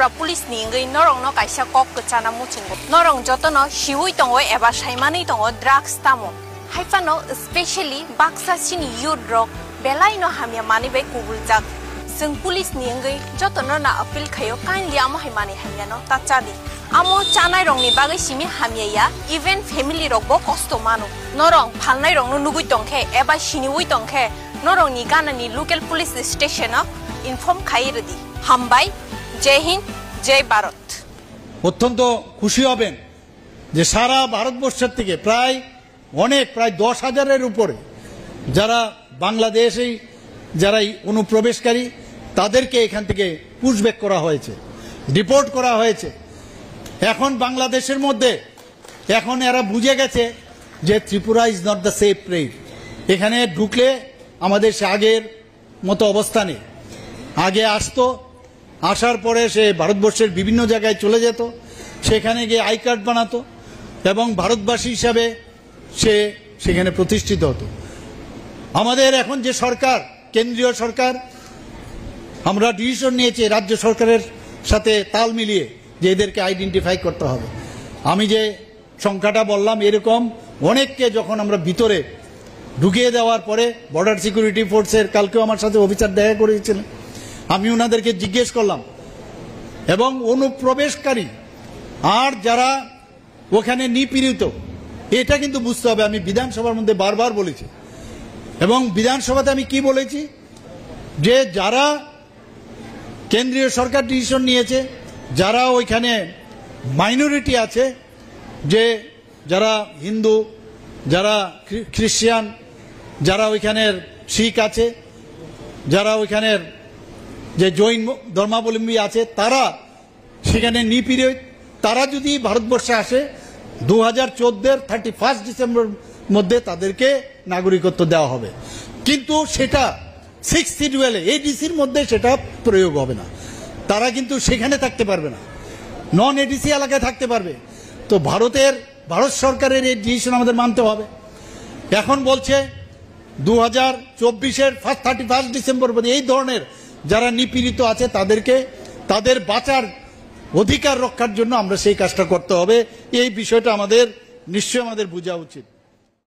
Police निंगै Narang न काइसा कक कचाना मुचिंगो नरंग जतनो शिवुइ तंगो एबा साइमानै तंगो ड्राग्स तामो हाइफानो स्पेशली बाक्सा सिनि युथ रक बेलाइनो हामिया मानिबाय कुबुलजाक जों पुलिस निंगै जतनो ना अपील खायो काइन्डलि आमो हाइमानि हामियानो ताचादि आमो चानाय रंनि बागै सिमि हामिया इभेन फेमिली रकबो कष्ट मानो नरंग फालनाय रंनो नुगुइ तंखे एबा सिनिउइ तंखे नरंग नि गानानि लोकल पुलिस स्टेशन इनफर्म खाइरदि हामबाय जय हिंद जय भारत অত্যন্ত খুশি হবেন যে সারা ভারতবর্ষের থেকে প্রায় 10,000-এর উপরে যারা বাংলাদেশী যারা অনুপ্রবেশকারী তাদেরকে এখান থেকে পুশব্যাক করা হয়েছে ডিপোর্ট করা হয়েছে এখন বাংলাদেশের মধ্যে এখন এরা বুঝে গেছে যে Tripura is not the safe place এখানে ঢুকলে আমাদের আগের মতো অবস্থা নেই আগে আসতো আসার পরে সে ভারতবর্ষের বিভিন্ন জায়গায় চলে যেত সেখানে গিয়ে আই কার্ড বানাতো এবং ভারতবাসী হিসাবে সে সেখানে প্রতিষ্ঠিত হতো আমাদের এখন যে সরকার কেন্দ্রীয় সরকার আমরা ডিসিশন নিয়েছি রাজ্য সরকারের সাথে তাল মিলিয়ে যে এদেরকে আইডেন্টিফাই করতে হবে আমি যে সংখ্যাটা বললাম এরকম অনেককে যখন আমরা ভিতরে ঢুকিয়ে দেওয়ার পরে বর্ডার সিকিউরিটি ফোর্সের কালকেও আমার সাথে অফিসার দেখা করেছিলেন আমি ওনাদেরকে জিজ্ঞেস করলাম এবং অনুপ্রবেশকারী আর যারা ওখানে নিপীড়িত এটা কিন্তু বুঝতে হবে আমি বিধানসভার মধ্যে বারবার বলেছি এবং বিধানসভাতে আমি কি বলেছি যে যারা কেন্দ্রীয় সরকার ডিসিশন নিয়েছে যারা ওইখানে মাইনরিটি আছে যে যারা হিন্দু যারা খ্রিস্টান যারা ওইখানের শিখ আছে যারা ওইখানের যে জৈন ধর্মাবলম্বী আছে তারা সেখানে নিপীড়িত তারা যদি ভারতবর্ষে আসে 2014-এর 31 ডিসেম্বর মধ্যে তাদেরকে নাগরিকত্ব দেওয়া হবে কিন্তু সেটা 6th শিডিউলে এডিসির মধ্যে সেটা প্রয়োগ হবে না তারা কিন্তু সেখানে থাকতে পারবে না নন এডিসি এলাকায় থাকতে পারবে তো ভারত সরকারের এই ডিসিশন আমাদের মানতে হবে এখন বলছে 2024-এর 31 ডিসেম্বর পর্যন্ত এই ধরনের যারা নিপীড়িত আছে তাদেরকে তাদের বাঁচার অধিকার রক্ষার জন্য আমরা সেই কাজটা করতে হবে এই বিষয়টা আমাদের নিশ্চয়ই বোঝা উচিত।